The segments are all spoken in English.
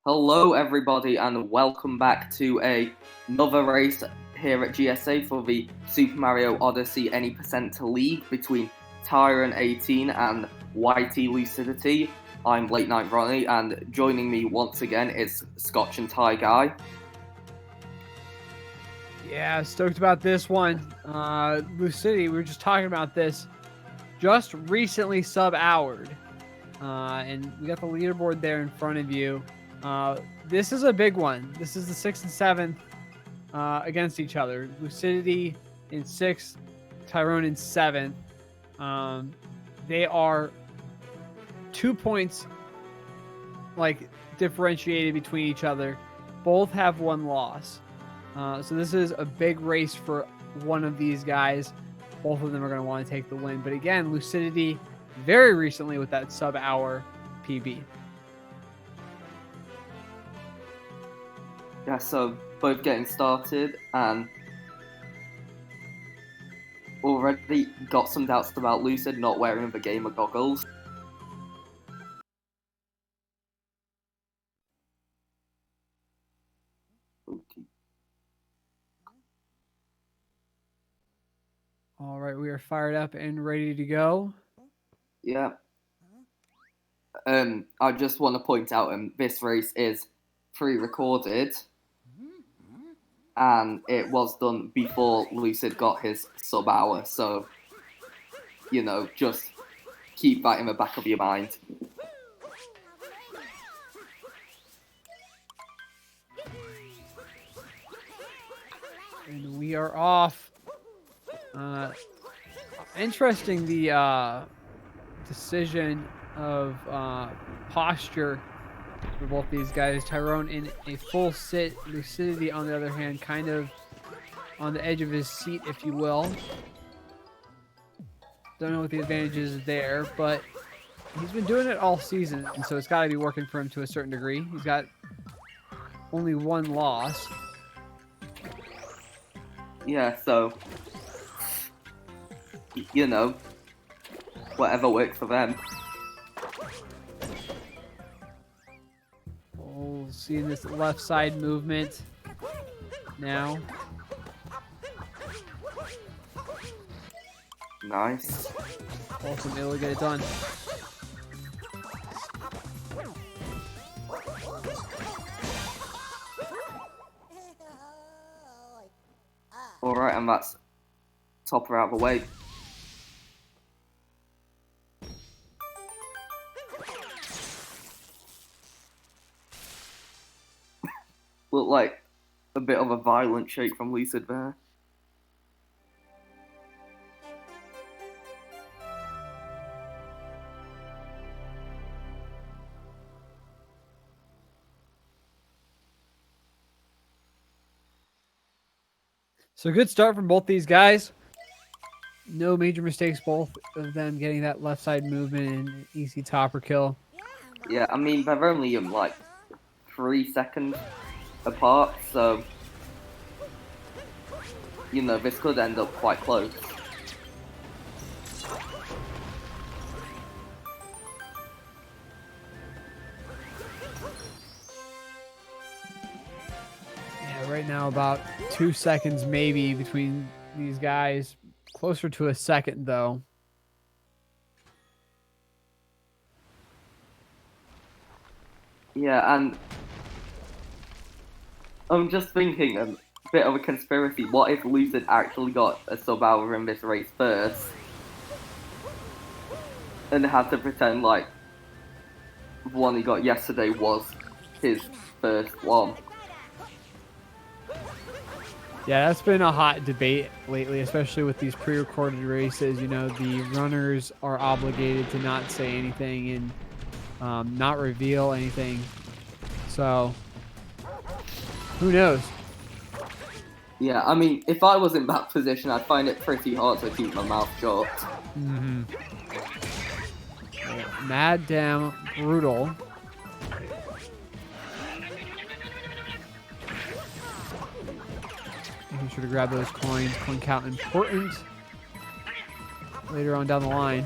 Hello, everybody, and welcome back to another race here at GSA for the Super Mario Odyssey Any Percent League between TYRN18 and YT Lucidityy. I'm Late Night Ronnie, and joining me once again is Scotch and Tie Guy. Yeah, stoked about this one. Lucidityy, we were just talking about this, just recently sub-houred. And we got the leaderboard there in front of you. This is a big one. This is the 6th and 7th against each other. Lucidityy in 6th, TYRN in 7th. They are 2 points differentiated between each other. Both have one loss. So this is a big race for one of these guys. Both of them are going to want to take the win. But again, Lucidityy very recently with that sub-hour PB. Yeah, so both getting started, and already got some doubts about Lucid not wearing the gamer goggles. Okay. All right, we are fired up and ready to go. Yeah. I just want to point out this race is pre-recorded, and it was done before Lucid got his sub-hour, so, you know, just keep that in the back of your mind. And we are off. Interesting, the decision of posture for both these guys. TYRN in a full sit. Lucidityy, on the other hand, kind of on the edge of his seat, if you will. Don't know what the advantage is there, but he's been doing it all season, and so it's got to be working for him to a certain degree. He's got only one loss. Yeah, so, you know, whatever works for them. Oh, seeing this left side movement now. Nice. Ultimately, able to get it done. Alright, and that's Topper out of the way. Looked like a bit of a violent shake from Lucid there. So good start from both these guys. No major mistakes, both of them getting that left side movement and easy topper kill. Yeah, I mean, they're only like 3 seconds apart, so, you know, this could end up quite close. Yeah, right now about 2 seconds maybe between these guys. Closer to a second, though. Yeah, and I'm just thinking a bit of a conspiracy. What if Lucid actually got a sub-hour in this race first, and had to pretend like the one he got yesterday was his first one? Yeah, that's been a hot debate lately, especially with these pre-recorded races. You know, the runners are obligated to not say anything and not reveal anything. So, who knows? Yeah, I mean, if I was in that position, I'd find it pretty hard to keep my mouth shut. Mm-hmm. Mad damn brutal. Making sure to grab those coins. Coin count important later on down the line.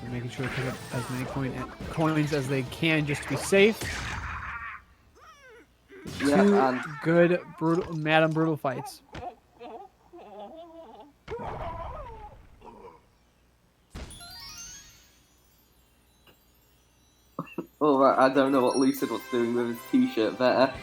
So making sure to pick up as many coins as they can just to be safe. Yeah, Two good Madam Brutal fights. Alright, I don't know what Lucid was doing with his t-shirt there.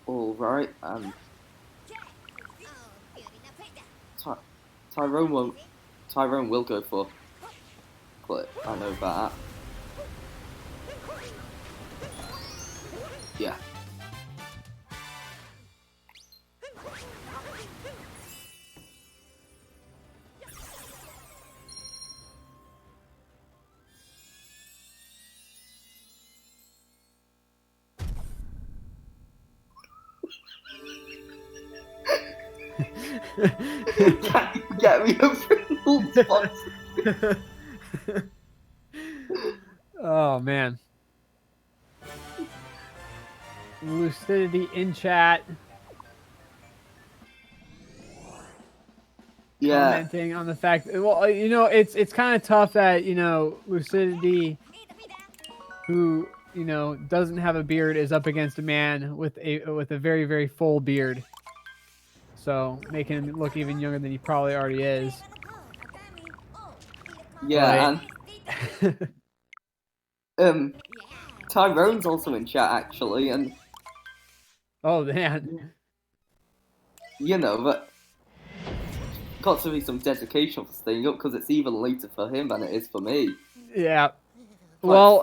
Alright, Tyrone will go for clip, I know that. Yeah. Can you get me a Pringles sponsor? Oh man. Lucidity in chat. Yeah. Commenting on the fact, well, you know, it's kind of tough that, you know, Lucidity, who, you know, doesn't have a beard, is up against a man with a very, very full beard. So making him look even younger than he probably already is. Yeah, and Tyrone's also in chat actually, and oh man, you know, but got to be some dedication for staying up because it's even later for him than it is for me. Yeah. Well,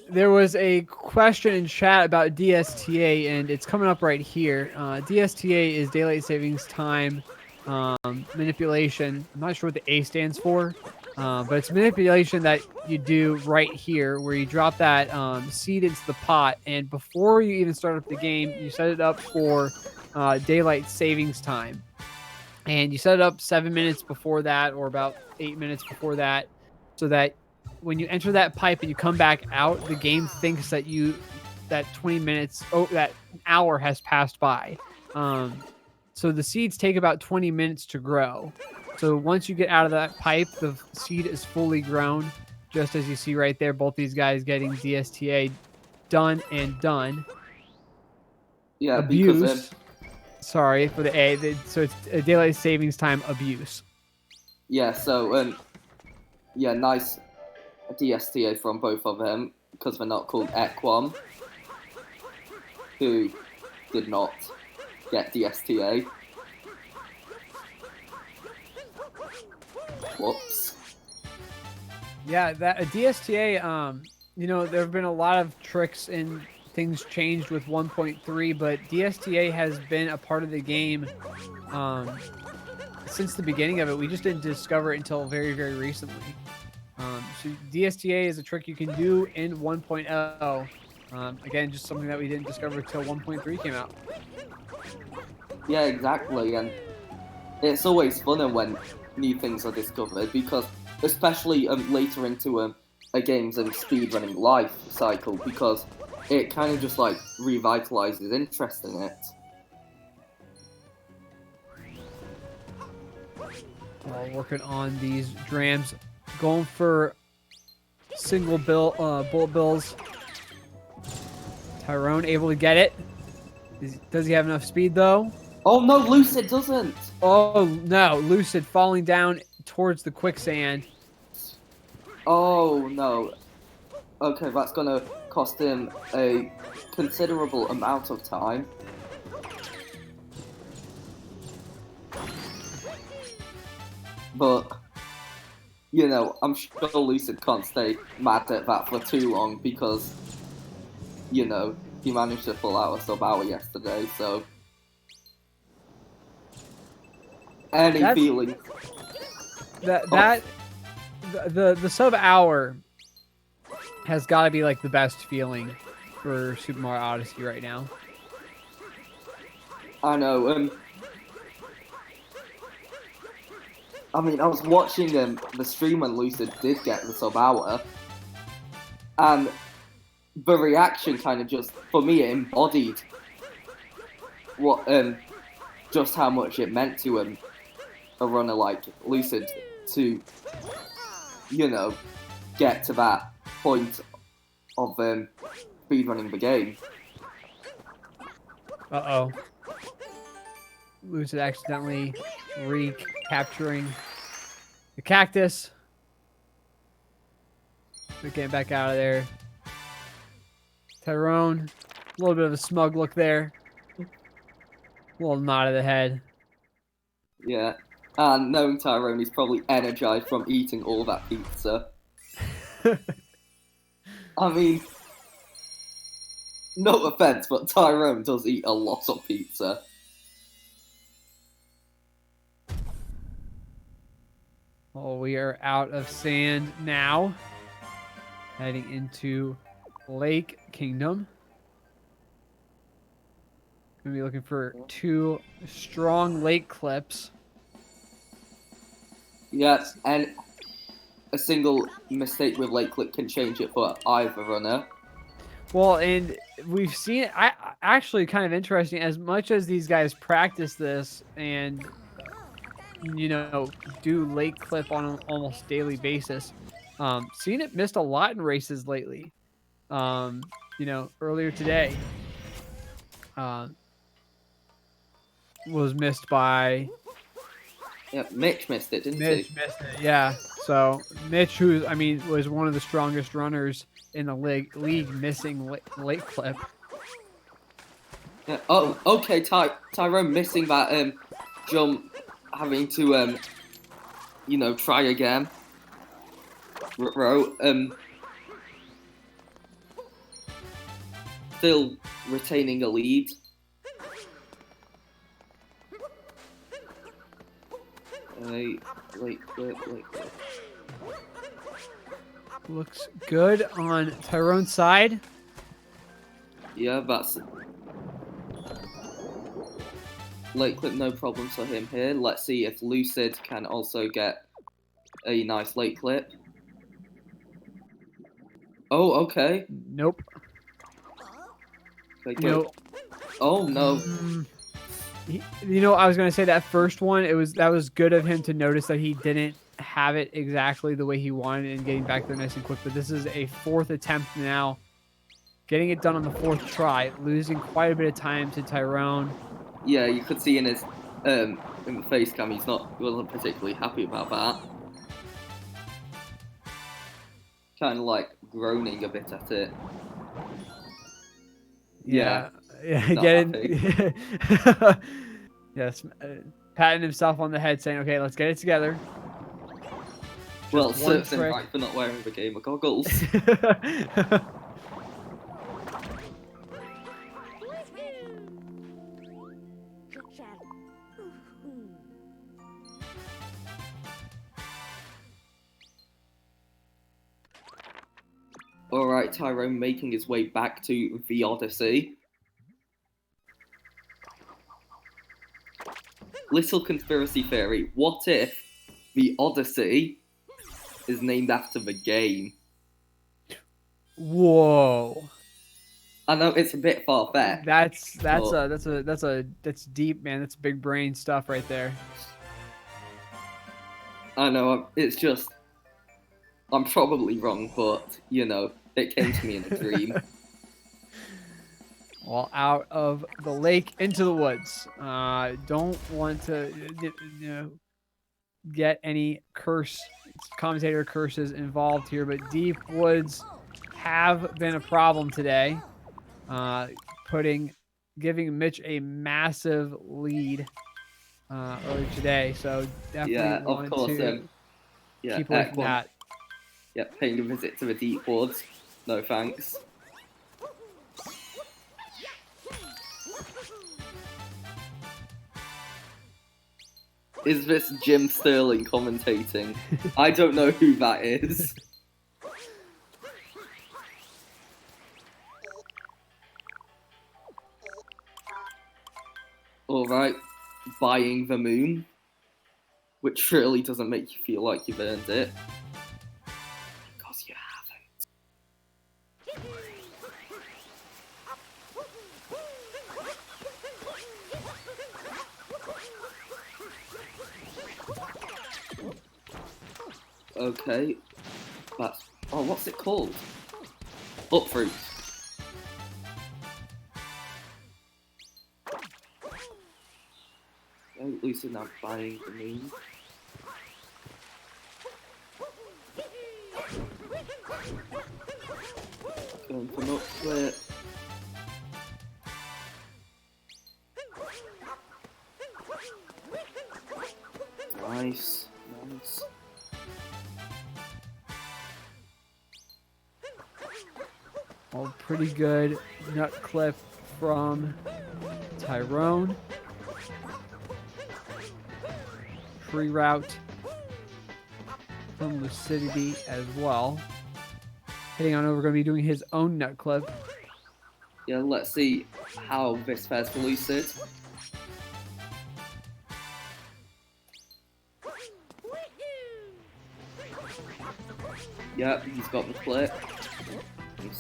there was a question in chat about DSTA, and it's coming up right here. DSTA is daylight savings time manipulation. I'm not sure what the A stands for, but it's manipulation that you do right here, where you drop that seed into the pot, and before you even start up the game, you set it up for daylight savings time. And you set it up 7 minutes before that, or about 8 minutes before that, so that when you enter that pipe and you come back out, the game thinks that that 20 minutes, that hour has passed by. So the seeds take about 20 minutes to grow. So once you get out of that pipe, the seed is fully grown, just as you see right there. Both these guys getting DSTA done and done. Yeah, abuse. Because sorry for the A. So it's a daylight savings time abuse. Yeah. So yeah, nice DSTA from both of them because they're not called Equam, who did not get DSTA. Whoops. Yeah, that a DSTA. You know, there have been a lot of tricks and things changed with 1.3, but DSTA has been a part of the game since the beginning of it. We just didn't discover it until very, very recently. So DSTA is a trick you can do in 1.0. Again, just something that we didn't discover until 1.3 came out. Yeah, exactly, and it's always funner when new things are discovered because, especially later into a game's speedrunning life cycle, because it kind of just like revitalizes interest in it. While working on these drams, going for single bullet bills. Tyrone able to get it. Does he have enough speed though? Oh no, Lucid doesn't. Oh no, Lucid falling down towards the quicksand. Oh no. Okay, that's gonna cost him a considerable amount of time. But, you know, I'm sure Lucid can't stay mad at that for too long because, you know, he managed to pull out a sub-hour yesterday, so... Any feeling... The sub-hour has got to be like the best feeling for Super Mario Odyssey right now. I know. I mean, I was watching the stream when Lucid did get the sub hour, and the reaction kind of just, for me, it embodied what just how much it meant to a runner like Lucid to, you know, get to that point of speedrunning the game. Uh-oh. Lucid accidentally recapturing the cactus. We're getting back out of there. Tyrone, a little bit of a smug look there. A little nod of the head. Yeah. And knowing Tyrone, he's probably energized from eating all that pizza. I mean, no offense, but Tyrone does eat a lot of pizza. Well, we are out of sand now. Heading into Lake Kingdom. Gonna be looking for 2 strong lake clips. Yes, and a single mistake with late clip can change it for either runner. Well, and we've seen it. Actually kind of interesting. As much as these guys practice this and, you know, do late clip on an almost daily basis, seen it missed a lot in races lately. You know, earlier today was missed by... Yeah, Mitch missed it, didn't he? Mitch missed it, yeah. So Mitch, who I mean was one of the strongest runners in the league missing late clip. Yeah. Oh, okay. Tyrone missing that jump, having to you know, try again. Still retaining a lead. Late clip. Looks good on Tyrone's side. Yeah, that's late clip, no problems for him here. Let's see if Lucid can also get a nice late clip. Oh, okay. Nope. Okay, good. Nope. Oh no. You know, I was gonna say that first one. That was good of him to notice that he didn't have it exactly the way he wanted and getting back there nice and quick. But this is a 4th attempt now, getting it done on the 4th try, losing quite a bit of time to Tyrone. Yeah, you could see in his in the face cam, he wasn't particularly happy about that. Kind of like groaning a bit at it. Yeah, getting yes, patting himself on the head, saying, "Okay, let's get it together." Well, serves him right for not wearing the gamer goggles. Alright, Tyrone making his way back to the Odyssey. Little conspiracy theory. What if the Odyssey is named after the game? Whoa. I know it's a bit far-fetched. That's deep, man. That's big brain stuff right there. I know, it's just, I'm probably wrong, but, you know, it came to me in a dream. Well, out of the lake into the woods. Don't want to, you know, get any commentator curses involved here, but deep woods have been a problem today. Giving Mitch a massive lead earlier today. So definitely want to keep away from that. Yeah, paying a visit to the deep woods. No thanks. Is this Jim Sterling commentating? I don't know who that is. buying the moon, which really doesn't make you feel like you've earned it. Because you haven't. Okay, that's... Oh, what's it called? Up fruit. At least not buying the moon. Going for an upflip. Nice, nice. Oh, pretty good nut clip from TYRN. Free route from Lucidityy as well. Heading on over, going to be doing his own nut clip. Yeah, let's see how this fares for Lucid. Yep, he's got the clip.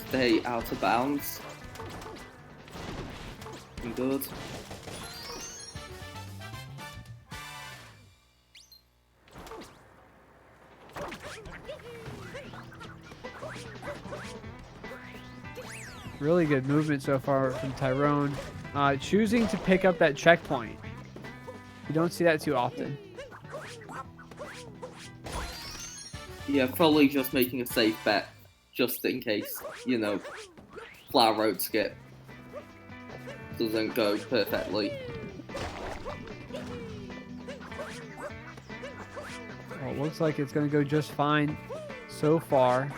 Stay out of bounds. Good. Really good movement so far from TYRN. Choosing to pick up that checkpoint. You don't see that too often. Yeah, probably just making a safe bet, just in case, you know, Flower Road skip doesn't go perfectly. Well, it looks like it's going to go just fine so far.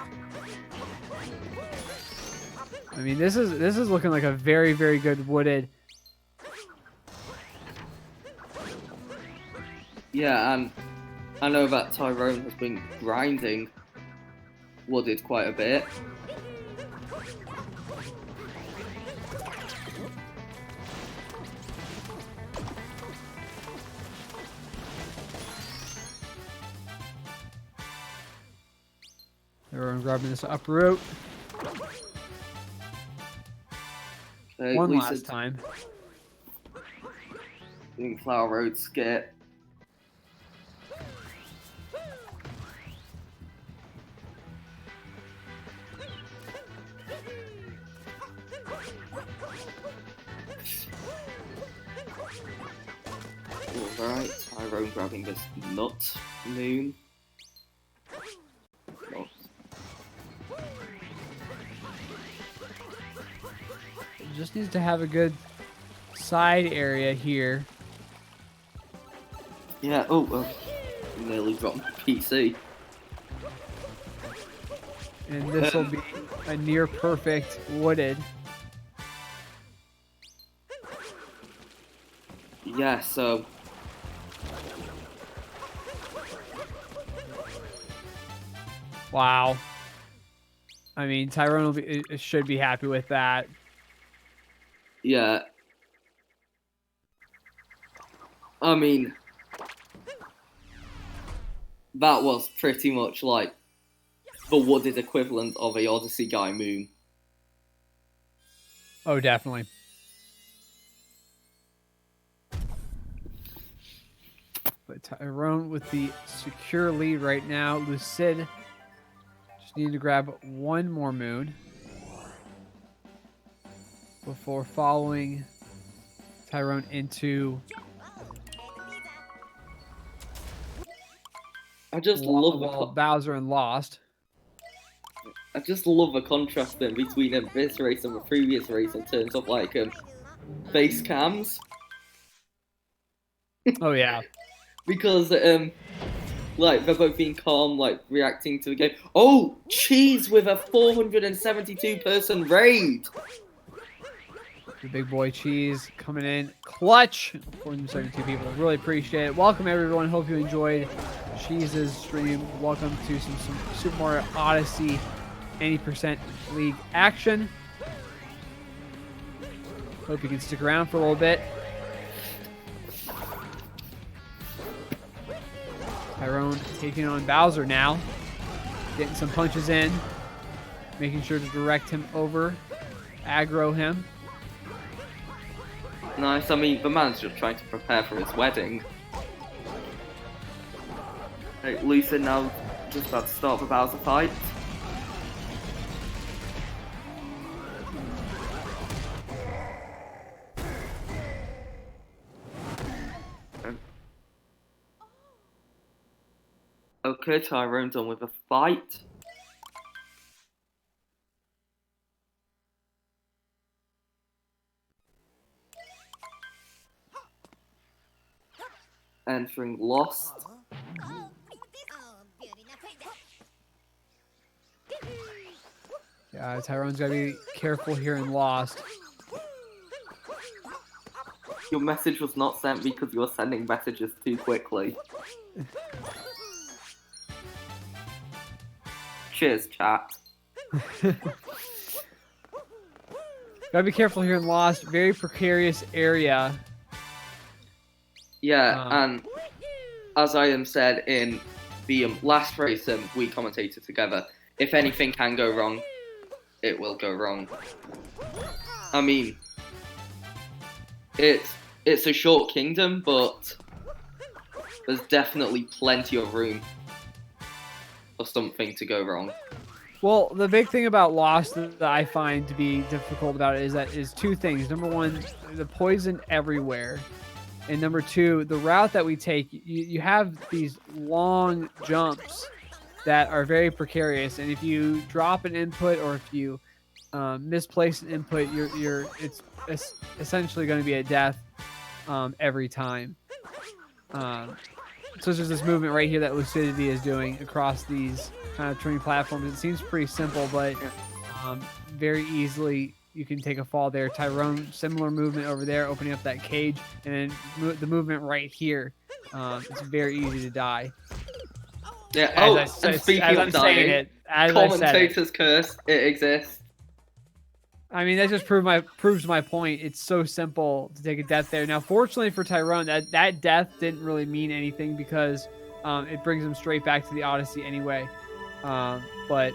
I mean, this is looking like a very, very good wooded. Yeah, and I know that TYRN has been grinding wooded quite a bit. Everyone grabbing this uproot. Okay, One last time. Doing Flower Road skip. Alright, TYRN grabbing this nut moon. Oh. Just needs to have a good side area here. Yeah, oh, well, nearly dropped my PC. And this will be a near perfect wooded. Yeah, so... Wow. I mean, TYRN should be happy with that. Yeah. I mean, that was pretty much like the wooded equivalent of a Odyssey guy moon. Oh, definitely. But TYRN with the secure lead right now. Lucid just need to grab one more moon before following TYRN into I just love Bowser and Lost. I just love the contrast then between this race and the previous race in terms of like face cams. Oh yeah. Because like they're both being calm, like reacting to the game. Oh, Cheese with a 472 person raid. The big boy Cheese coming in clutch. 472 people. Really appreciate it. Welcome everyone. Hope you enjoyed Cheese's stream. Welcome to some Super Mario Odyssey 80% League action. Hope you can stick around for a little bit. Tyrone taking on Bowser now. Getting some punches in. Making sure to direct him over. Aggro him. Nice. I mean, the man's just trying to prepare for his wedding. Hey, Lucid now just about to start the Bowser fight. Okay, Tyrone done with the fight. Entering Lost. Yeah, Tyrone's got to be careful here in Lost. Your message was not sent because you were sending messages too quickly. Cheers, chat. Gotta be careful here in Lost. Very precarious area. Yeah, and as I said in the last race we commentated together, if anything can go wrong, it will go wrong. I mean, it's a short kingdom, but there's definitely plenty of room for something to go wrong. Well, the big thing about Lost that I find to be difficult about it is two things. Number one, the poison everywhere. And number two, the route that we take, you have these long jumps that are very precarious. And if you drop an input or if you misplace an input, it's essentially going to be a death every time. So there's this movement right here that Lucidityy is doing across these kind of turning platforms. It seems pretty simple, but very easily you can take a fall there. Tyrone, similar movement over there, opening up that cage, and then the movement right here. It's very easy to die. Yeah. And speaking of dying, Commentators curse, it exists. I mean, that just proves my point. It's so simple to take a death there. Now, fortunately for Tyrone, that death didn't really mean anything because it brings him straight back to the Odyssey anyway. But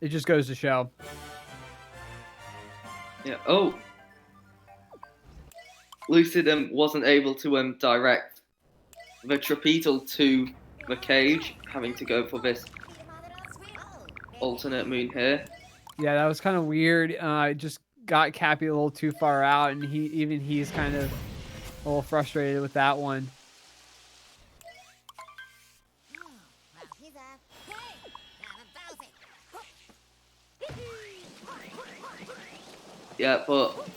it just goes to show. Yeah. Oh, Lucid wasn't able to direct the trapezial to the cage, having to go for this alternate moon here. Yeah, that was kind of weird. It just got Cappy a little too far out, and he's kind of a little frustrated with that one. Yeah, but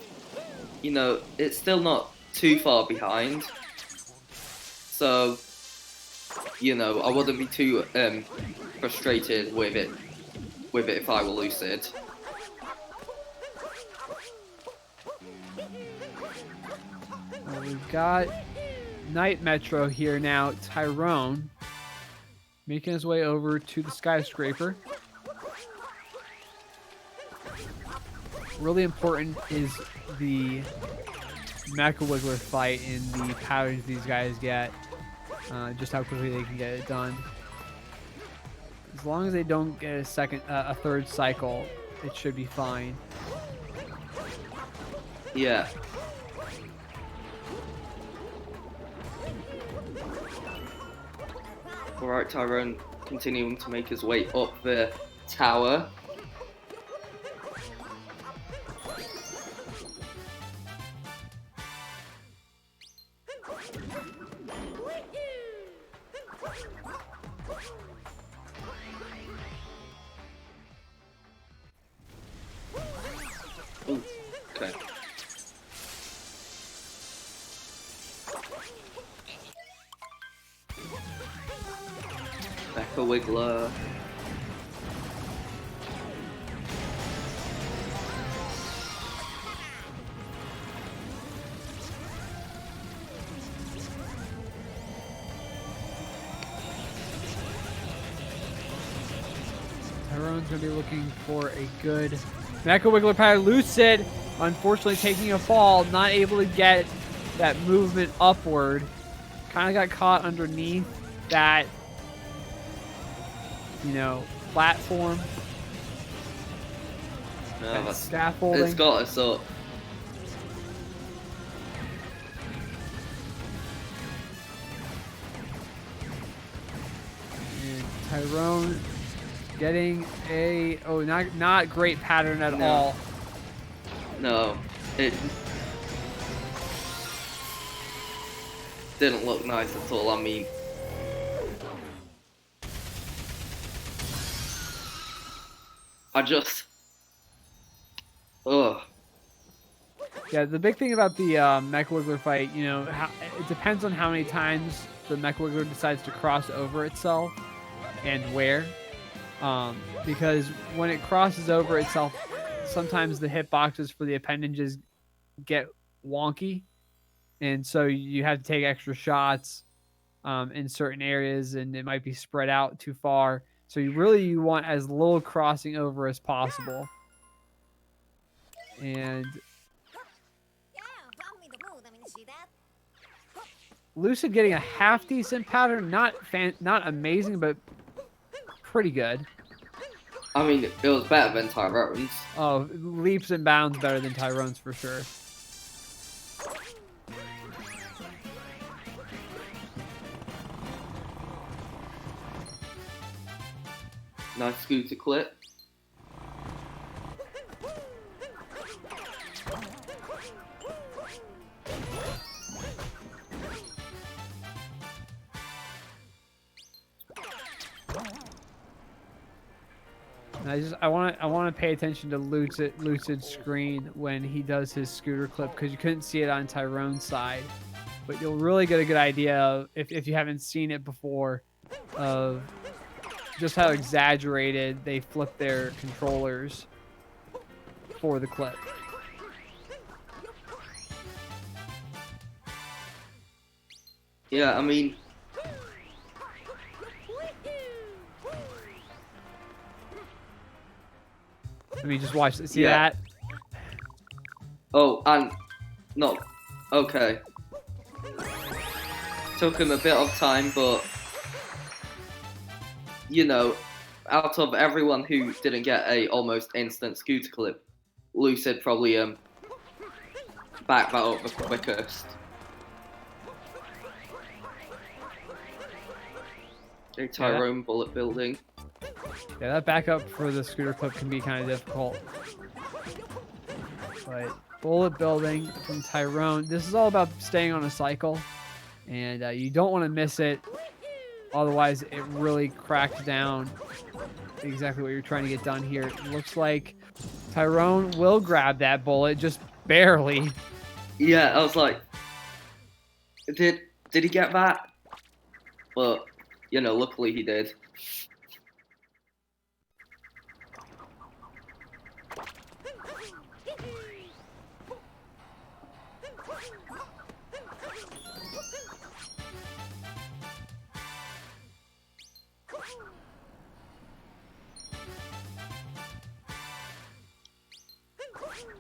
you know, it's still not too far behind. So, you know, I wouldn't be too frustrated with it if I were Lucid. We've got Night Metro here now. Tyrone making his way over to the skyscraper. Really important is the Mecha Wiggler fight and the powers these guys get. Just how quickly they can get it done. As long as they don't get a third cycle, it should be fine. Yeah. Alright, Tyrone continuing to make his way up the tower. Ooh, okay. Mecha Wiggler. Tyrone's going to be looking for a good Mecha Wiggler power. Lucid, unfortunately, taking a fall, not able to get that movement upward. Kind of got caught underneath that, you know, platform. No, that that's scaffolding. It's got us up. And Tyrone getting a not great pattern at all. No, it didn't look nice at all. I mean, ugh. Yeah, the big thing about the Mech Wiggler fight, you know, it depends on how many times the Mech Wiggler decides to cross over itself and where. Because when it crosses over itself, sometimes the hitboxes for the appendages get wonky. And so you have to take extra shots in certain areas, and it might be spread out too far. So you want as little crossing over as possible. And Lucid getting a half decent pattern, not amazing, but pretty good. I mean, it was better than Tyrone's. Oh, leaps and bounds better than Tyrone's for sure. Nice scooter clip. I want to pay attention to Lucid's screen when he does his scooter clip, because you couldn't see it on Tyrone's side, but you'll really get a good idea of, if you haven't seen it before, of just how exaggerated they flip their controllers for the clip. Yeah, I mean, just watch. See that? Oh, and no, okay. Took him a bit of time, but you know, out of everyone who didn't get a almost instant scooter clip, Lucid probably backed that up the quickest. A Tyrone bullet building. Yeah, that backup for the scooter clip can be kind of difficult. But bullet building from Tyrone. This is all about staying on a cycle, and you don't want to miss it. Otherwise, it really cracks down exactly what you're trying to get done here. It looks like Tyrone will grab that bullet, just barely. Yeah, I was like, did he get that? But you know, luckily he did.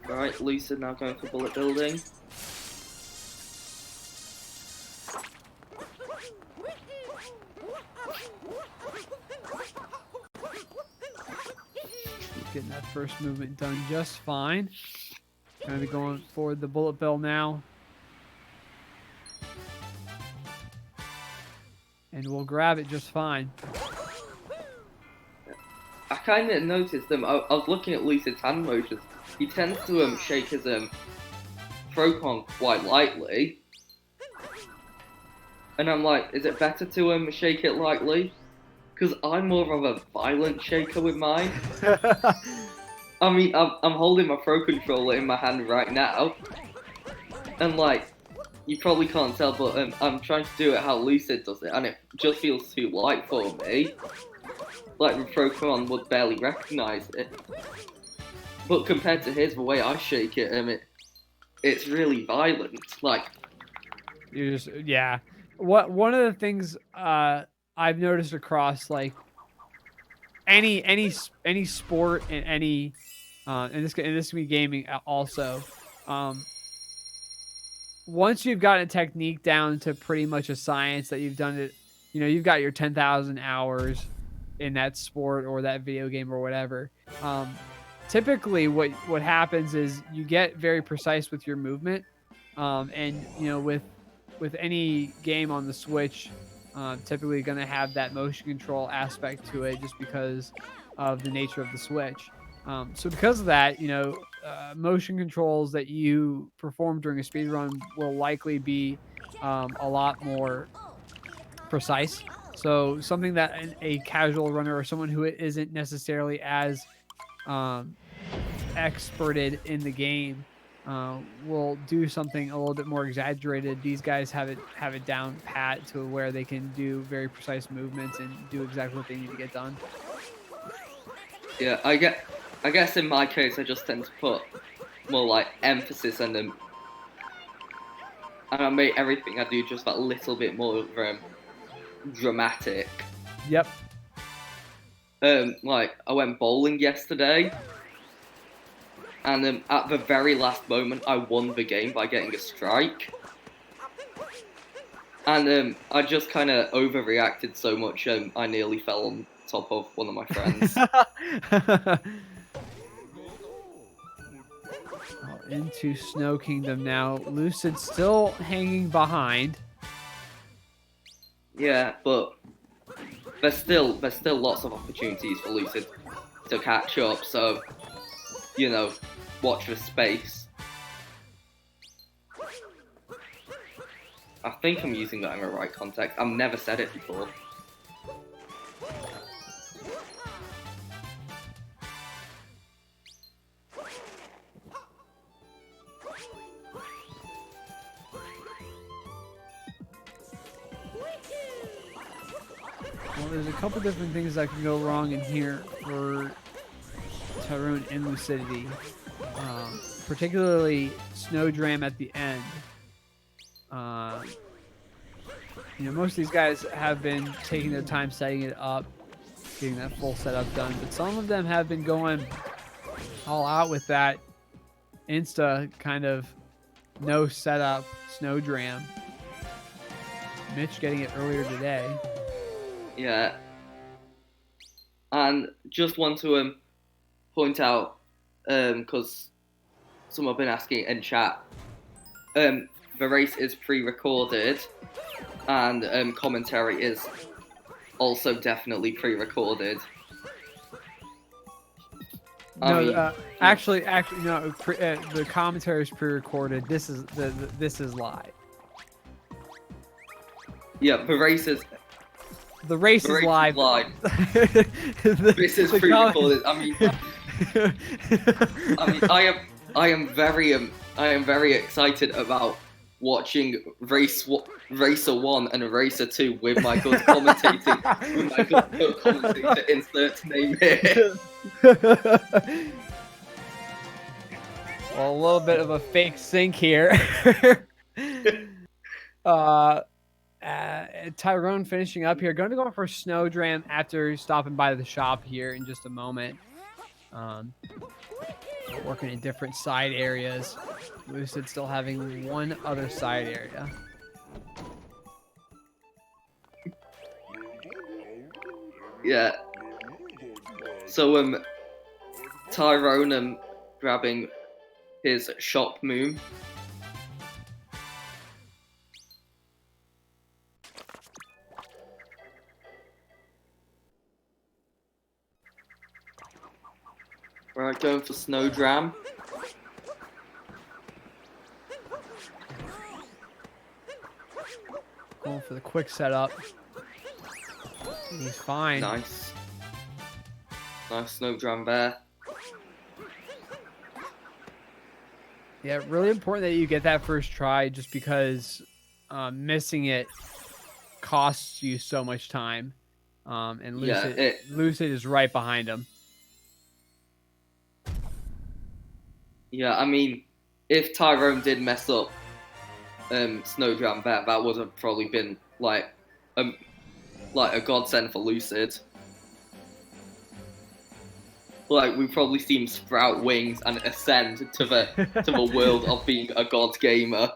Alright, Lucid now going for bullet building. Getting that first movement done just fine. Gonna be going for the bullet bill now. And we'll grab it just fine. I kind of noticed I was looking at Lucid's hand motions. He tends to shake his throw con quite lightly, and I'm like, is it better to shake it lightly? Because I'm more of a violent shaker with mine. I mean, I'm holding my throw controller in my hand right now, and like, you probably can't tell, but I'm trying to do it how Lucid does it, and it just feels too light for me. Like, the throw con would barely recognize it. But compared to his, the way I shake it, it's really violent. Like, yeah. One of the things I've noticed across like any sport and any and this can be gaming also, once you've gotten a technique down to pretty much a science that you've done it, you've got your 10,000 hours in that sport or that video game or whatever. Typically what happens is you get very precise with your movement. And with any game on the Switch, typically going to have that motion control aspect to it just because of the nature of the Switch. So because of that, motion controls that you perform during a speed run will likely be a lot more precise. So something that a casual runner or someone who isn't necessarily as experted in the game will do something a little bit more exaggerated. These guys have it down pat to where they can do very precise movements and do exactly what they need to get done. Yeah, I guess in my case, I just tend to put more like emphasis on them, and I make everything I do just that little bit more dramatic. Yep. Like I went bowling yesterday, and at the very last moment, I won the game by getting a strike. And I just kind of overreacted so much, I nearly fell on top of one of my friends. Into Snow Kingdom now. Lucid still hanging behind. Yeah, but there's still lots of opportunities for Lucid to catch up. So, watch the space. I think I'm using that in the right context. I've never said it before. Well, there's a couple different things that can go wrong in here for TYRN and Lucidityy. Particularly Snowdram at the end. Most of these guys have been taking their time setting it up, getting that full setup done, but some of them have been going all out with that insta kind of no setup Snowdram. Mitch getting it earlier today. Yeah. And just want to point out, because someone have been asking in chat, the race is pre-recorded, and commentary is also definitely pre-recorded. No, actually, no. The commentary is pre-recorded. This is live. Yeah, the race is. The race is live. This is pre-recorded. I am very excited about watching Racer 1 and Racer 2 with my good commentator insert name here. Well, a little bit of a fake sync here. Tyrone finishing up here. Going to go for Snowdram after stopping by the shop here in just a moment. Working in different side areas. Lucid still having one other side area. Yeah. So Tyrone grabbing his shop moon. Right, going for Snowdram. Going for the quick setup. He's fine. Nice. Nice Snowdram there. Yeah, really important that you get that first try just because missing it costs you so much time. And Lucid is right behind him. Yeah, if Tyrone did mess up Snowdram there, that would have probably been like a godsend for Lucid. Like, we've probably seen sprout wings and ascend to the world of being a god gamer.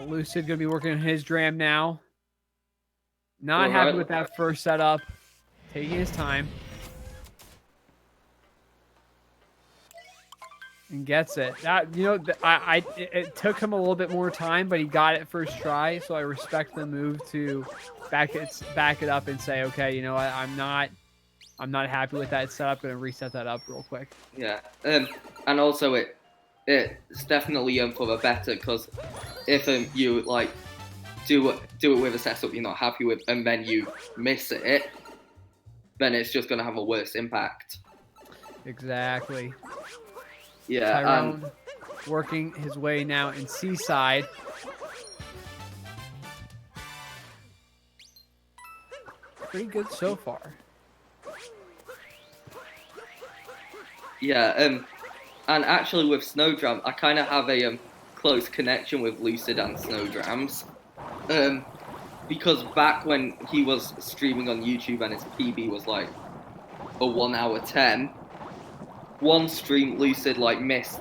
Lucid gonna be working on his dram now. Not All happy right. with that first setup. Taking his time. And gets it. That it took him a little bit more time, but he got it first try. So I respect the move to back it up and say, okay, you know what, I'm not happy with that setup. Gonna reset that up real quick. Yeah. And also it's definitely for the better, because if you like do it with a setup you're not happy with and then you miss it, then it's just gonna have a worse impact. Exactly. Yeah. Tyrone working his way now in Seaside. Pretty good so far. Yeah. And actually with Snowdram, I kind of have a close connection with Lucid and Snowdrams. Because back when he was streaming on YouTube and his PB was like a 1 hour 10, one stream Lucid like missed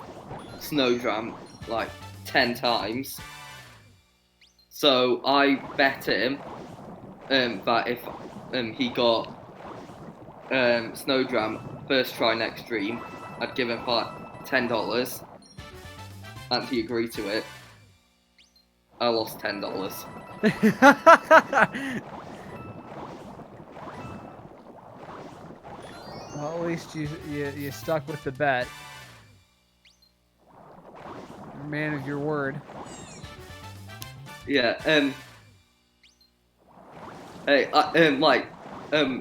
Snowdram like 10 times. So I bet him that if he got Snowdram first try next stream, I'd give him $10, and he agreed to it. I lost $10. Well, at least you stuck with the bet. You're a man of your word. Yeah. Hey.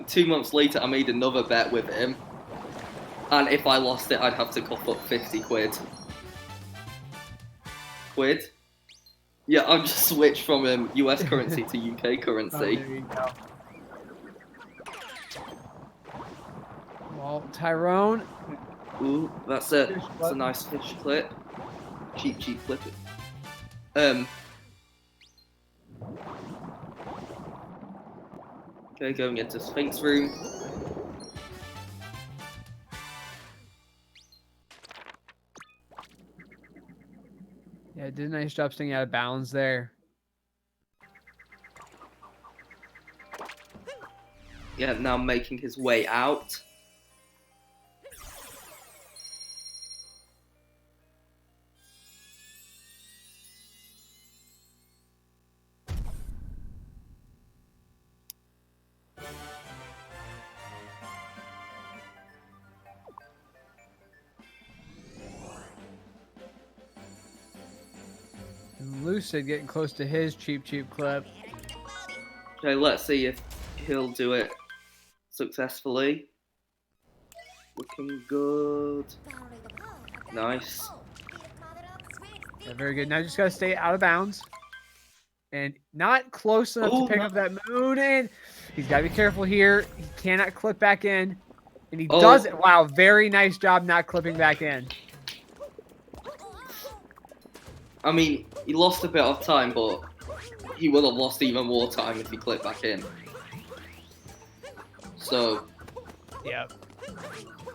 2 months later, I made another bet with him, and if I lost it, I'd have to cough up 50 quid. Yeah, I've just switched from US currency to UK currency. Oh, there you go. Well, Tyrone. Ooh, that's a nice fish clip. Cheap clip. Okay, going into Sphinx room. Yeah, did a nice job staying out of bounds there. Yeah, now making his way out. Lucid getting close to his cheap clip. Okay, let's see if he'll do it successfully. Looking good. Nice. Yeah, very good. Now just gotta stay out of bounds. And not close enough to pick up that moon. And he's gotta be careful here. He cannot clip back in. And he does it. Wow, very nice job not clipping back in. I mean, he lost a bit of time, but he would have lost even more time if he clipped back in. So, yeah.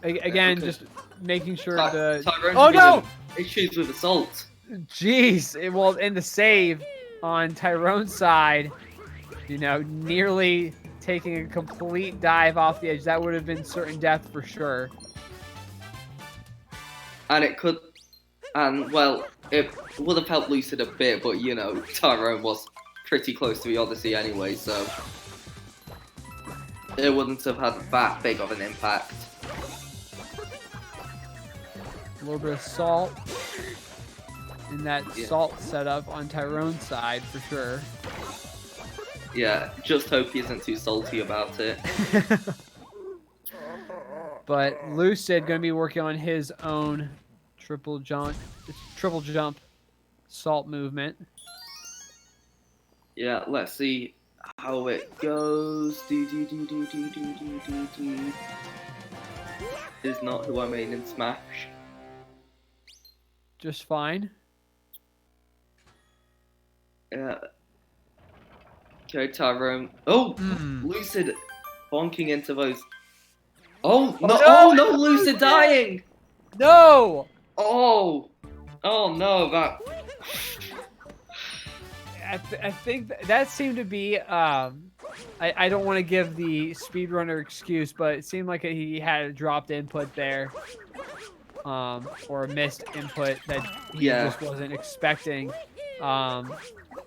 Again, just making sure the. Tyrone's oh no! Issues with assault. Jeez, well, in the save on Tyrone's side, you know, nearly taking a complete dive off the edge. That would have been certain death for sure. And it could, and well, it would have helped Lucid a bit, but you know, Tyrone was pretty close to the Odyssey anyway, so it wouldn't have had that big of an impact. A little bit of salt in that salt setup on Tyrone's side for sure. Yeah, just hope he isn't too salty about it. But Lucid going to be working on his own triple jump salt movement. Yeah, let's see how it goes. Is not who I made in Smash. Just fine. Yeah. Okay, Tyrone. Oh, Lucid bonking into those. Oh no! Oh no! Lucid dying. No. Oh no! That. I think that seemed to be. I don't want to give the speedrunner excuse, but it seemed like he had a dropped input there, or a missed input that he just wasn't expecting.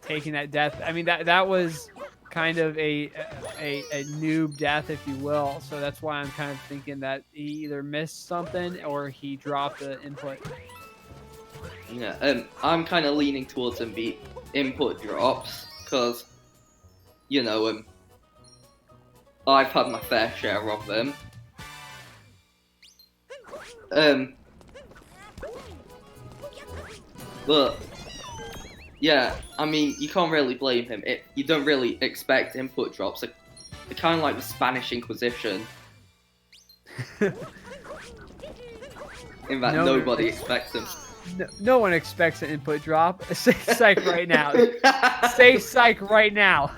Taking that death. I mean that was kind of a noob death, if you will. So that's why I'm kind of thinking that he either missed something or he dropped the input. Yeah, I'm kind of leaning towards them be input drops, because, you know, I've had my fair share of them. But, yeah, I mean, you can't really blame him. You don't really expect input drops. They're kind of like the Spanish Inquisition. In fact, nobody expects them. No one expects an input drop. Say psych right now. Say psych right now.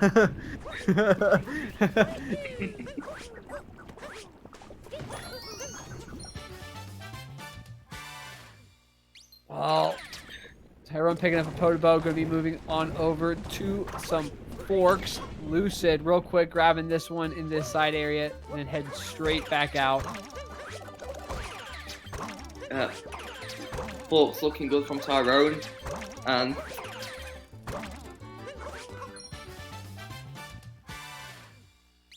Well, TYRN picking up a Potobo, going to be moving on over to some forks. Lucid, real quick, grabbing this one in this side area and then heading straight back out. Forks looking good from TYRN, and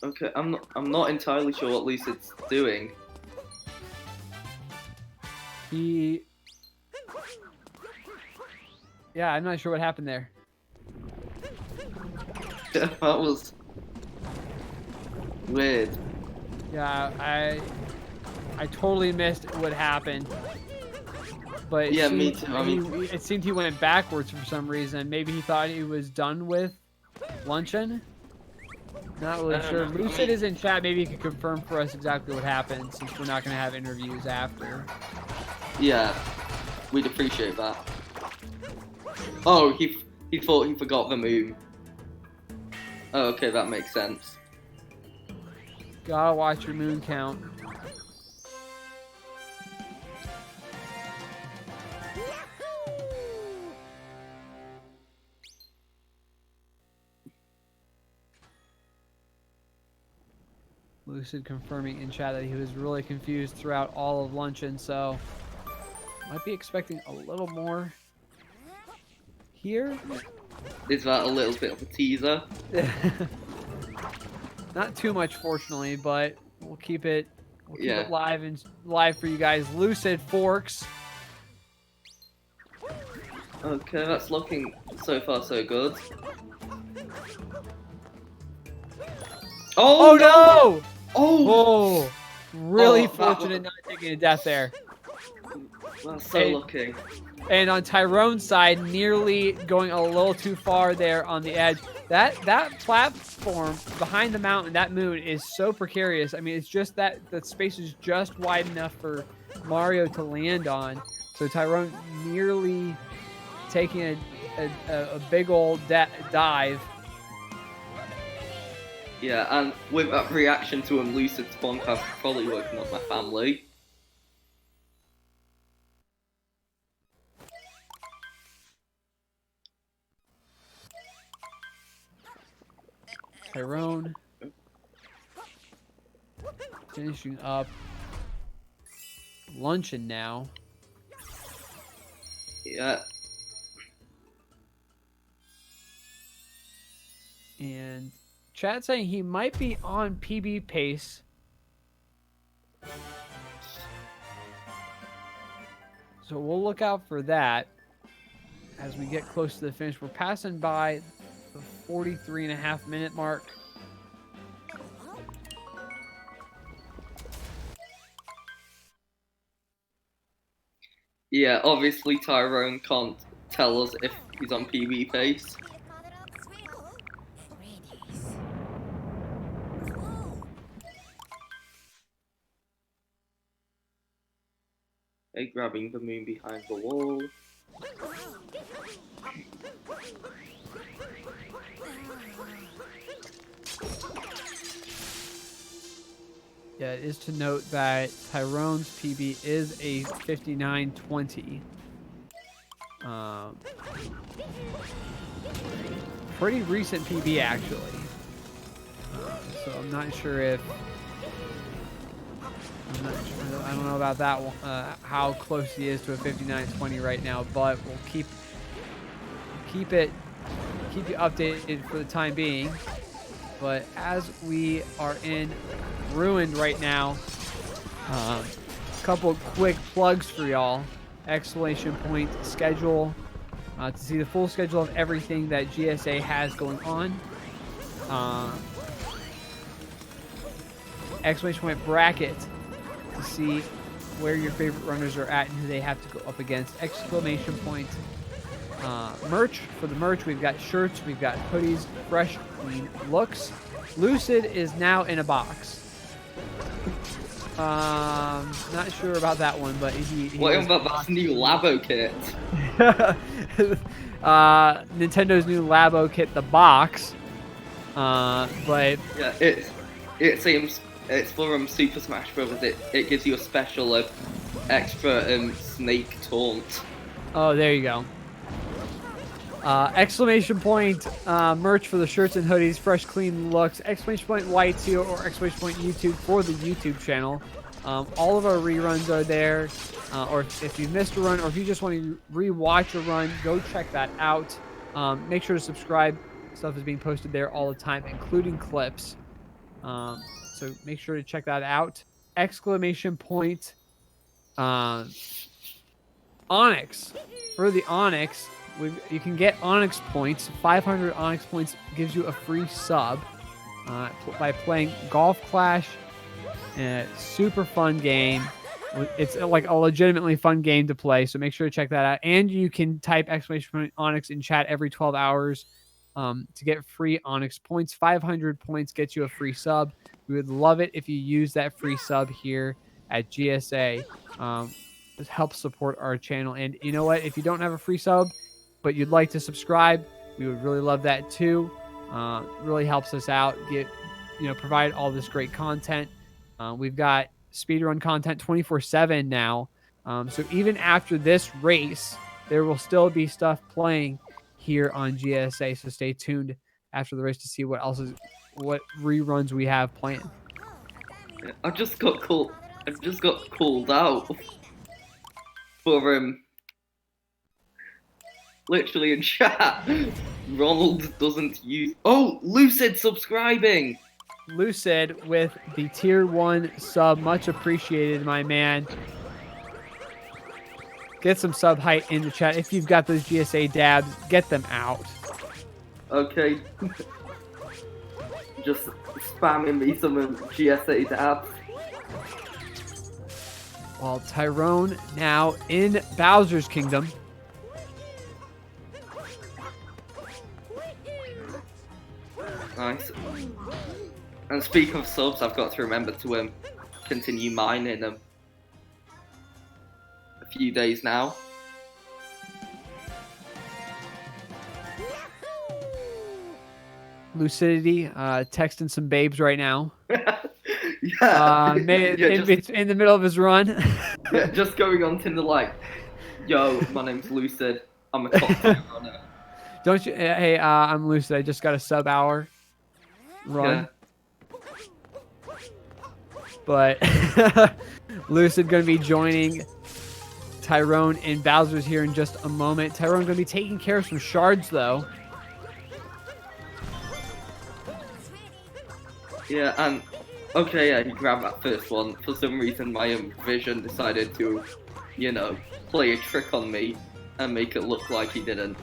okay, I'm not entirely sure what Lucid's doing. Yeah, I'm not sure what happened there. That was weird. Yeah, I totally missed what happened. But yeah, me too. I mean, it seemed he went backwards for some reason. Maybe he thought he was done with luncheon. Not really sure. Lucid is in chat. Maybe he could confirm for us exactly what happened, since we're not going to have interviews after. Yeah, we'd appreciate that. Oh, he thought he forgot the moon. Oh, okay, that makes sense. Gotta watch your moon count. Lucid confirming in chat that he was really confused throughout all of luncheon, so might be expecting a little more here. Is that a little bit of a teaser? Not too much, fortunately, but we'll keep it live for you guys. Lucid Forks. Okay, that's looking so far so good. Oh no! Oh! Really fortunate not taking a death there. That's so lucky. And on TYRN's side, nearly going a little too far there on the edge. That platform behind the mountain, that moon, is so precarious. I mean, it's just that the space is just wide enough for Mario to land on. So TYRN nearly taking a big old dive. Yeah, and with that reaction to him, Lucid Spunk, I'm probably working on my family. TYRN finishing up luncheon now. Yeah. And chat saying he might be on PB pace. So we'll look out for that as we get close to the finish. We're passing by the 43.5-minute mark. Yeah, obviously TYRN can't tell us if he's on PB pace. Hey, grabbing the moon behind the wall. Yeah, it is to note that TYRN's PB is a 59.20. pretty recent PB actually. So I'm not sure if I don't know about that one, how close he is to a 59.20 right now, but we'll keep you updated for the time being. But as we are in Ruined right now, a couple quick plugs for y'all. Exclamation point schedule to see the full schedule of everything that GSA has going on. Exclamation point bracket to see where your favorite runners are at and who they have to go up against. Exclamation point merch. For the merch, we've got shirts, we've got hoodies, fresh, clean looks. Lucid is now in a box. Not sure about that one, but he what about that new Labo kit? Nintendo's new Labo kit, the box. But yeah, it seems it's for Super Smash Brothers. It gives you a special extra snake taunt. Oh, there you go. Exclamation point merch for the shirts and hoodies, fresh, clean looks. Exclamation point Y2 or exclamation point YouTube for the YouTube channel. All of our reruns are there. Or if you missed a run, or if you just want to re-watch a run, go check that out. Make sure to subscribe. Stuff is being posted there all the time, including clips. So make sure to check that out. Exclamation point Onyx. For the Onyx, you can get Onyx points. 500 Onyx points gives you a free sub by playing Golf Clash. Super fun game. It's like a legitimately fun game to play, so make sure to check that out. And you can type exclamation point Onyx in chat every 12 hours to get free Onyx points. 500 points gets you a free sub. We would love it if you use that free sub here at GSA. It helps support our channel. And you know what? If you don't have a free sub, but you'd like to subscribe, we would really love that too. Really helps us out. Provide all this great content. We've got speedrun content 24/7 now. So even after this race, there will still be stuff playing here on GSA. So stay tuned after the race to see what reruns we have planned. I just got called out for literally in chat. Ronald doesn't use. Oh, Lucid subscribing. Lucid with the tier 1 sub, much appreciated, my man. Get some sub height in the chat. If you've got those GSA dabs, get them out. Okay. Just spamming me some GSA dabs. While Tyrone now in Bowser's Kingdom. Nice. And speaking of subs, I've got to remember to continue mining them. A few days now. Lucidityy texting some babes right now. Yeah. In the middle of his run. Yeah, just going on Tinder like, yo, my name's Lucid. I'm a top 10 runner. Don't you? Hey, I'm Lucid. I just got a sub hour run. Yeah. But Lucid going to be joining Tyrone and Bowser's here in just a moment. Tyrone going to be taking care of some shards, though. Yeah, and okay, yeah, he grabbed that first one. For some reason, my vision decided to, play a trick on me and make it look like he didn't.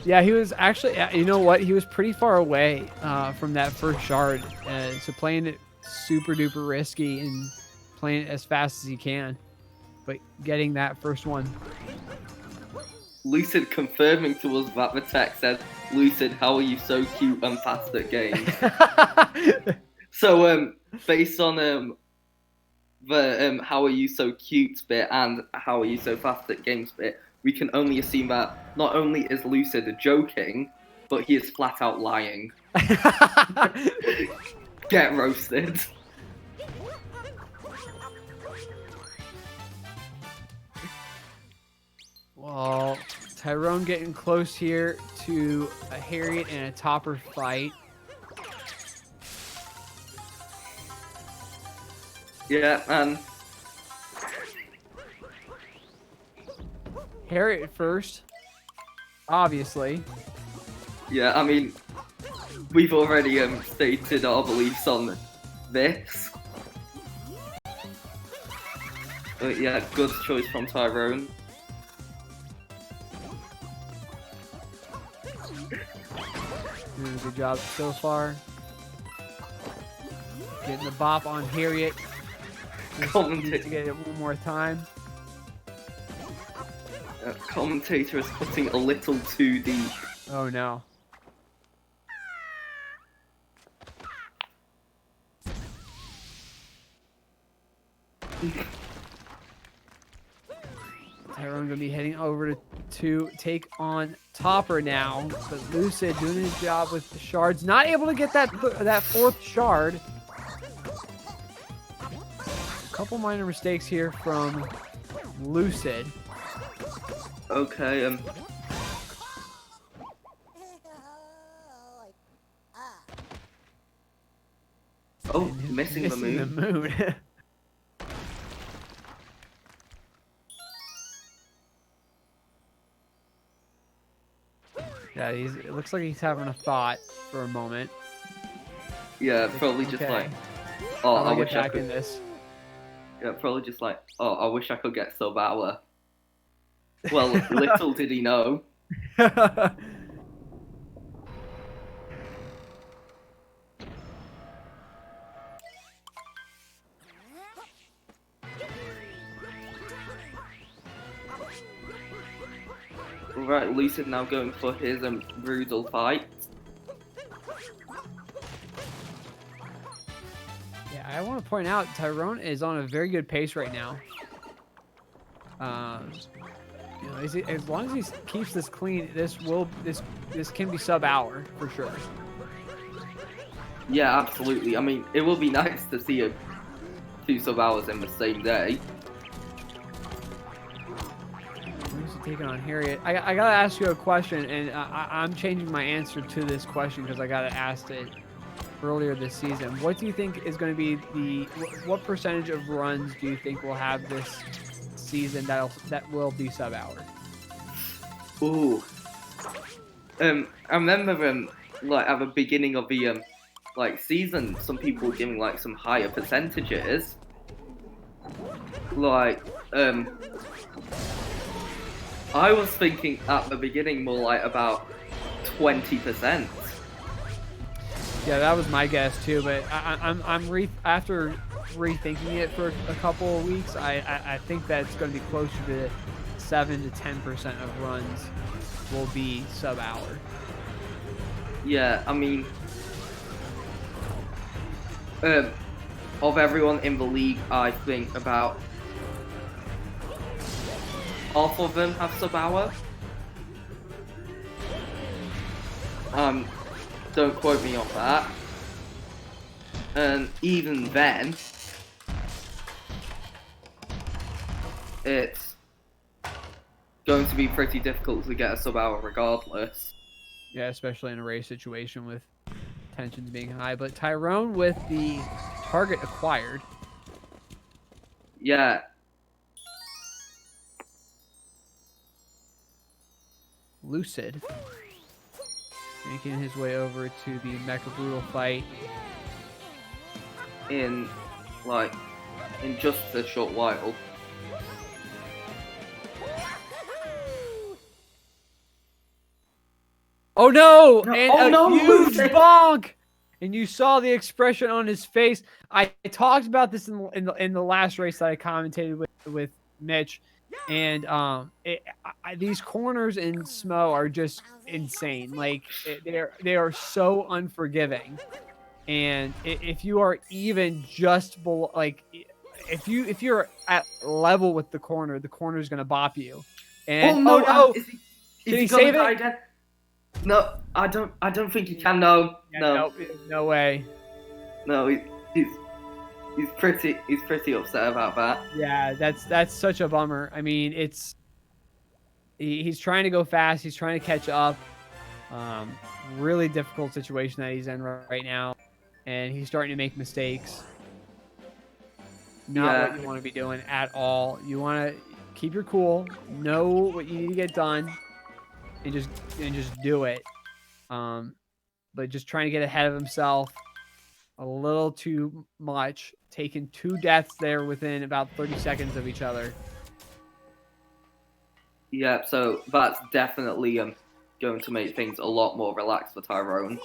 Yeah, he was actually, you know what? He was pretty far away from that first shard. So playing it super duper risky and playing it as fast as he can, but getting that first one. Lucid confirming to us that the text said, Lucid, how are you so cute and fast at games? So based on the how are you so cute bit and how are you so fast at games bit, we can only assume that not only is Lucid joking, but he is flat out lying. Get roasted. Well, Tyrone getting close here to a Harriet and a Topper fight. Yeah, and Harriet first, obviously. yeah, I mean, we've already stated our beliefs on this. But yeah, good choice from Tyrone. Doing a good job so far. Getting the bop on Harriet. Needs to get it one more time. Commentator is putting a little too deep. Oh no. Tyrone gonna be heading over to take on Topper now, but Lucid doing his job with the shards, not able to get that fourth shard. A couple minor mistakes here from Lucid. Okay, oh, missing the moon. Yeah, it looks like he's having a thought for a moment. Yeah, probably just Okay. like, oh, I I'll wish get I back could. in this. Yeah, probably just like, oh, I wish I could get sub hour. Well, little did he know. Right, Lucid now going for his brutal fight. Yeah, I want to point out Tyrone is on a very good pace right now. You know, as long as he keeps this clean, this can be sub hour for sure. Yeah, absolutely. I mean, it will be nice to see 2 sub hours in the same day. Taking on Harriet. I gotta ask you a question, and I'm changing my answer to this question because I got asked it earlier this season. What do you think is going to be what percentage of runs do you think we'll have this season that will be sub hour? Ooh. I remember like at the beginning of the like season, some people were giving like some higher percentages. Like I was thinking at the beginning more like about 20%. Yeah, that was my guess too. But after rethinking it for a couple of weeks, I think that's going to be closer to 7 to 10% of runs will be sub hour. Yeah, I mean, of everyone in the league, I think about half of them have sub hour. Don't quote me on that. And even then, it's going to be pretty difficult to get a sub hour regardless. Yeah, especially in a race situation with tensions being high. But Tyrone with the target acquired. Yeah. Lucid making his way over to the Mecha Brutal fight. In just a short while. Oh no! No, And oh a no, huge Lucid! bonk! And you saw the expression on his face. I talked about this in the last race that I commentated with Mitch, and these corners in SMO are just insane. Like they are so unforgiving. And if you are even just below, like if you're at level with the corner is gonna bop you. And oh no! Did he gonna save die it? again? No, I don't think he can. No, Yeah, no, no way. no. He's pretty upset about that. Yeah, that's such a bummer. I mean, it's He's trying to go fast. He's trying to catch up. Really difficult situation that he's in right now, and he's starting to make mistakes. Not what you want to be doing at all. You want to keep your cool, know what you need to get done, and just do it. But just trying to get ahead of himself a little too much, taking 2 deaths there within about 30 seconds of each other. Yeah, so that's definitely going to make things a lot more relaxed for TYRN.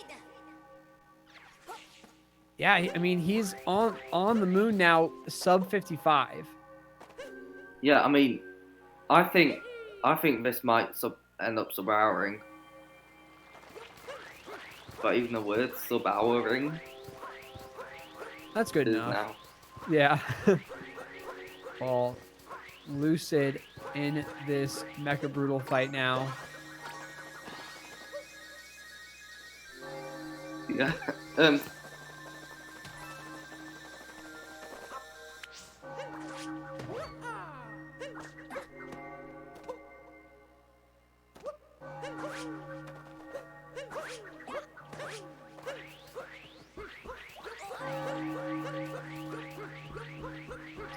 Yeah, I mean, he's on the moon now, sub 55. Yeah, I mean, I think this might end up sub-houring. But even the word sub-houring. That's good enough. Now. Yeah. Well, Lucid in this Mecha Brutal fight now. Yeah.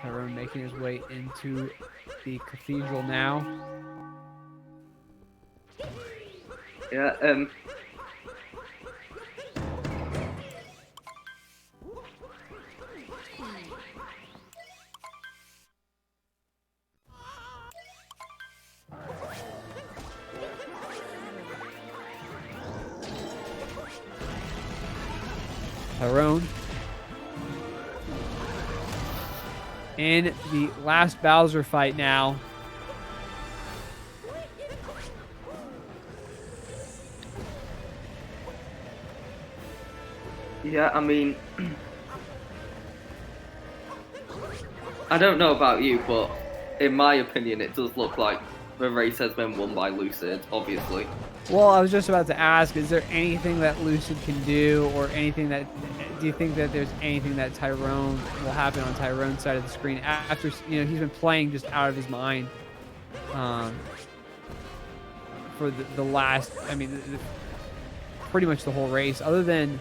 TYRN making his way into the cathedral now. Yeah, TYRN in the last Bowser fight now. yeah, I mean, I don't know about you, but in my opinion, it does look like the race has been won by Lucid, obviously. Well, I was just about to ask, is there anything that Lucid can do, or anything that, do you think that there's anything that TYRN will happen on TYRN's side of the screen after, you know, he's been playing just out of his mind for the last, I mean, pretty much the whole race, other than,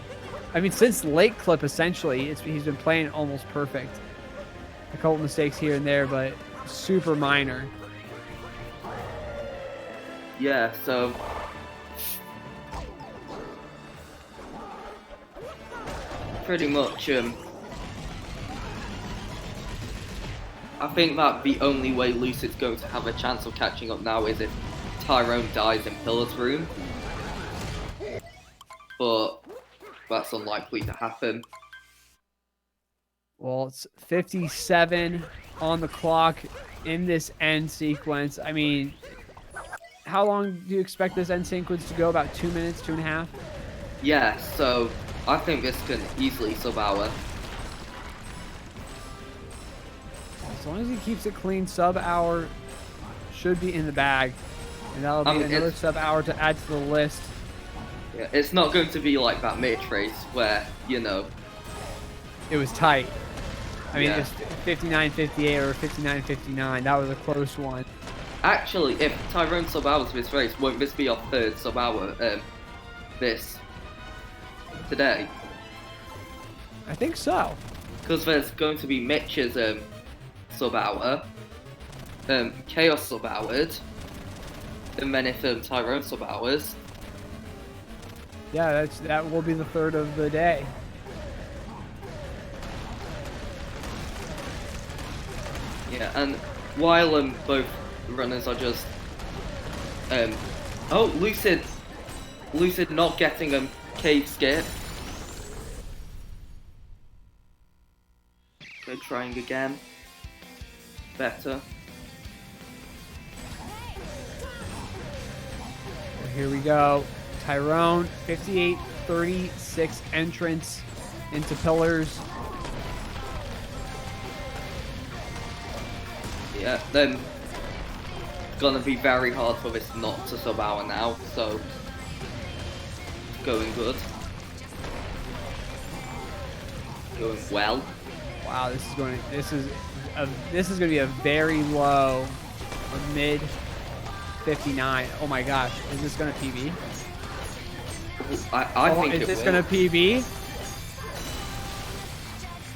I mean, since Lake Clip, essentially, he's been playing almost perfect. A couple mistakes here and there, but super minor. Yeah, so pretty much, I think that the only way Lucid's going to have a chance of catching up now is if TYRN dies in Pillar's room. But that's unlikely to happen. Well, it's 57 on the clock in this end sequence. I mean, how long do you expect this end sequence to go? About 2 minutes, 2.5? Yeah, so I think this can easily sub-hour. As long as he keeps it clean, sub-hour should be in the bag. And that'll be another sub-hour to add to the list. Yeah, it's not going to be like that Mitch race where, you know, it was tight. I mean, yeah. It was 59-58 or 59-59. That was a close one. Actually, if TYRN sub-hours this race, won't this be our third sub-hour this today? I think so. Because there's going to be Mitch's sub-hour, Chaos sub-houred, and then if TYRN sub-hours. Yeah, that will be the third of the day. Yeah, and while both runners are just oh, Lucid not getting cave skip. They're trying again. Better. Well, here we go. TYRN 58-36 entrance into Pillars. Yeah, then gonna be very hard for this not to sub-hour now, so going good. Going well. Wow, this is going to be a very low, a mid 59. Oh my gosh, is this gonna PB? I think is this gonna PB?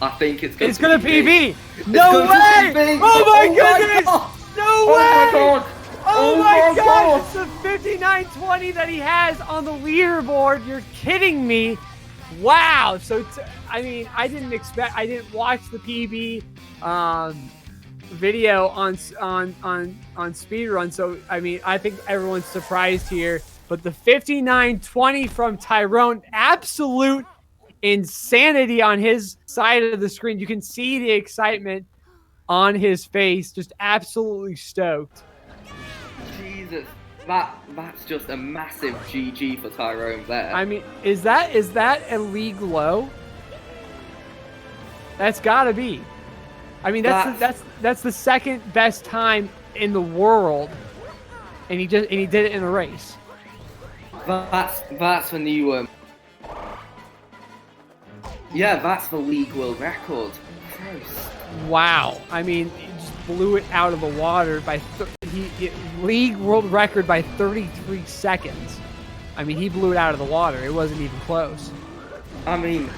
I think it's gonna PB. No way! PB. Oh my goodness! God. No way! Oh my god! Oh my god! It's the 59.20 that he has on the leaderboard. You're kidding me! Wow. So I mean, I didn't watch the PB video on Speedrun. So I mean, I think everyone's surprised here. But the 59.20 from TYRN, absolute insanity on his side of the screen. You can see the excitement on his face, just absolutely stoked. Jesus, that's just a massive GG for TYRN there. I mean, is that a league low? That's gotta be. I mean, that's the second best time in the world, and he did it in a race. That's the new yeah, that's the league world record. Gross. Wow. I mean, he just blew it out of the water by league world record by 33 seconds. I mean, he blew it out of the water. It wasn't even close. I mean,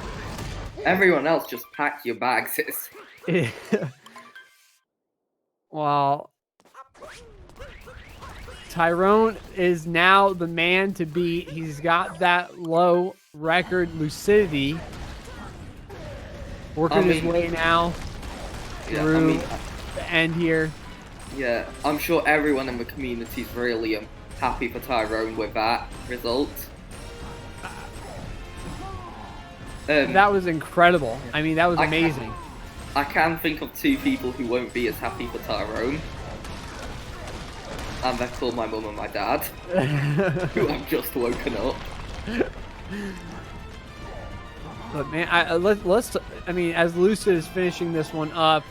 everyone else just pack your bags. Well, TYRN is now the man to beat. He's got that low record. Lucidityy working his way now through the end here. Yeah, I'm sure everyone in the community is really happy for TYRN with that result. That was incredible. I mean, that was amazing. I can think of two people who won't be as happy for TYRN. And they're called my mum and my dad, who have just woken up. But man, let's. I mean, as Lucid is finishing this one up,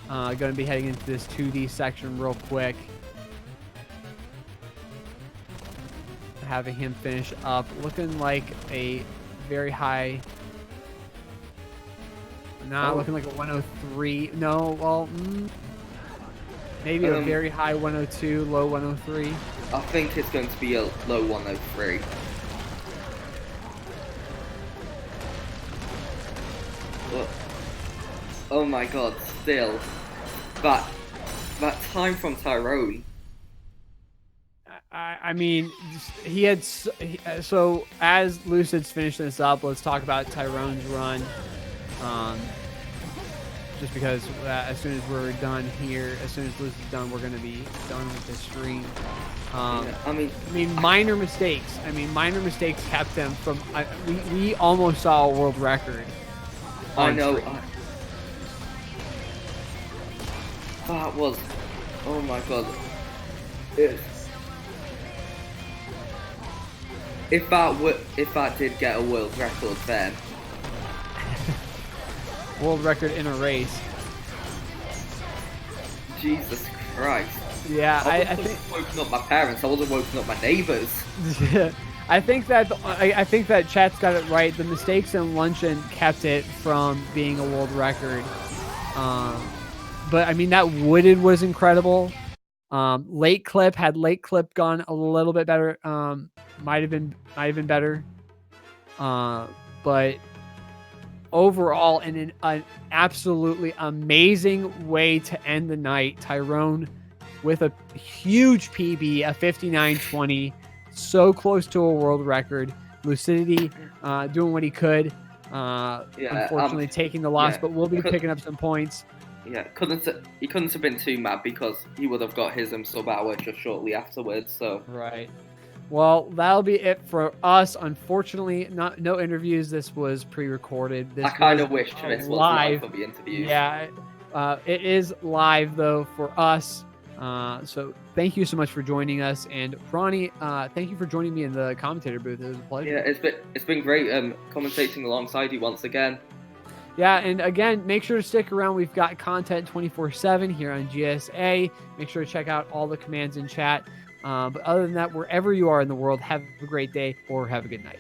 going to be heading into this 2D section real quick. Having him finish up, looking like a very high. Not looking like a 103. No, well, maybe a very high 102, low 103. I think it's going to be a low 103. But, oh my god, still. That time from TYRN. I mean, he had... So, as Lucid's finishing this up, let's talk about TYRN's run. Just because as soon as we're done here, as soon as Lucid's done, we're going to be done with this stream. I mean, minor mistakes. I mean, minor mistakes kept them from... we almost saw a world record. I know. That was... Oh my god. If that did get a world record, then... World record in a race. Jesus Christ. Yeah, I think woken up my parents. I wasn't woken up my neighbors. I think that chat's got it right. The mistakes in luncheon kept it from being a world record. But I mean, that wooded was incredible. Late clip gone a little bit better. Might have been better. But overall, in an absolutely amazing way to end the night, TYRN with a huge PB, a 59.20, so close to a world record. Lucidityy doing what he could. Unfortunately, taking the loss, but we'll be picking up some points. Yeah, he couldn't have been too mad because he would have got his sub hour just shortly afterwards. So right. Well, that'll be it for us. Unfortunately, no interviews. This was pre-recorded. I kind of wish this was live for the interviews. Yeah, it is live though for us. So thank you so much for joining us, and Ronnie, thank you for joining me in the commentator booth. It was a pleasure. Yeah, it's been great commentating alongside you once again. Yeah, and again, make sure to stick around. We've got content 24/7 here on GSA. Make sure to check out all the commands in chat. But other than that, wherever you are in the world, have a great day or have a good night.